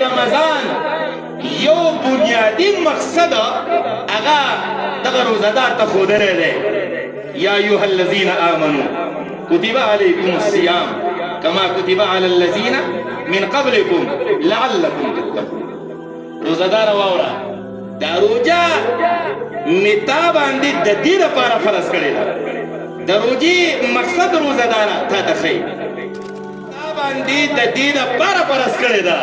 رمضان you بنیادی مقصد هغه دغه روزدار ته ښودلی دی یا ایها الذین آمنوا کتب علیکم الصیام کما کتب علی الذین من قبلکم لعلکم تتقون. روزدار واوره دا روجه نتا باندې د دې لپاره فرض کړې ده. د روجې مقصد روزداره تا ته ښیي تا باندې د دې لپاره فرض کړې ده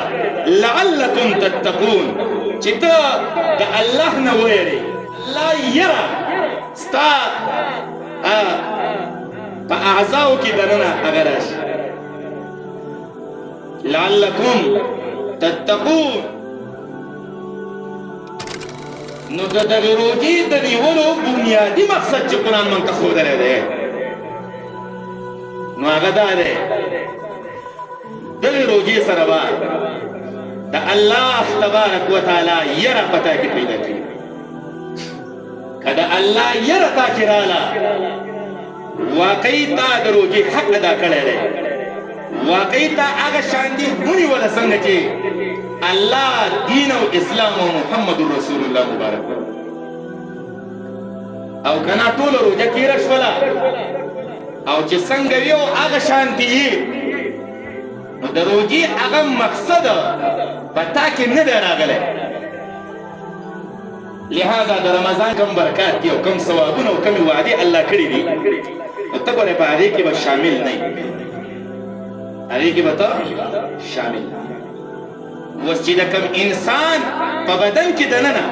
لعلکم تتقون چې ته د الله نه ویرې الله یره ستا په اعضاو کې دننه هغه راشي لعلکم تتقون. نو د دغې روجې د نیولو بنیادي مقصد چې قرآن موږ ته ښودلی دی نو هغه دا دی دغې روجې سره به د الله تبارک وتعالی یره په تا کې پیدا کړي. که د الله یره تا کې راله واقعي تا د روجې حق ادا کړی دی واقعي تا هغه شاندې ونیوله څنګه چې الله دین او اسلام او محمد رسول الله مبارک او کنا ټول روجه تیره شوله او چې څنګه وي هغه شانتي یي نو د روجې هغه مقصد په تا کې نه دی راغلی. لہذا د رمضان کم برکات دي او کم ثوابونه او کم وعدې الله کړي دي نو ته ګورې په هغې کې به شامل نه یي هغې کې به ته شامل نه. اوس چې د کوم انسان په بدن کې دننه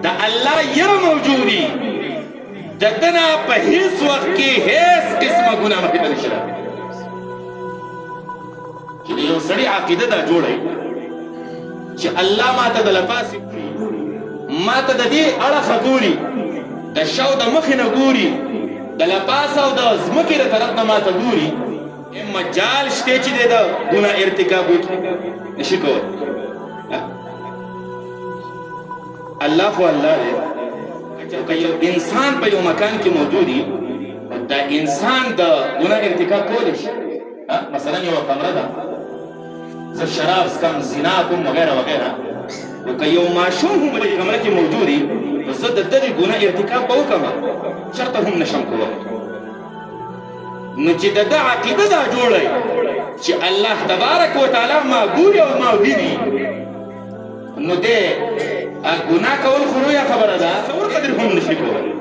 د الله یره موجودي د ده نه په هیڅ وخت کې هیڅ قسمه ګناه مخې ته نشي راغلی. چې د یو سړي عقیده دا جوړی چې الله ما ته د لپاسې ما ته د دې اړخه ګوري د شا او د مخې نه ګوري د لپاسه او د ځمکې د طرف نه ما ته ګوري مجال شته چې د ګناه ارتکاب وکړي نشي کولی. الله خو الله دی که یو انسان په یو مکان کې موجود وي دا انسان د ګناه ارتکاب کولی شي. مثلا یو کمره ده زه شراب څکم زنا کوم وغیره وغیره نو که یو ماشوم هم په دې کمره کې موجود وي نو زه د دغې ګناه ارتکاب به وکړم چېرته هم نشم کولی. نو چې د ده عقیده دا جوړی چې الله تبارک وتعالی ما ګوري او ما ویني نو دی ګناه کول خو لویه خبره ده څه ورقدر هم نشي کولی.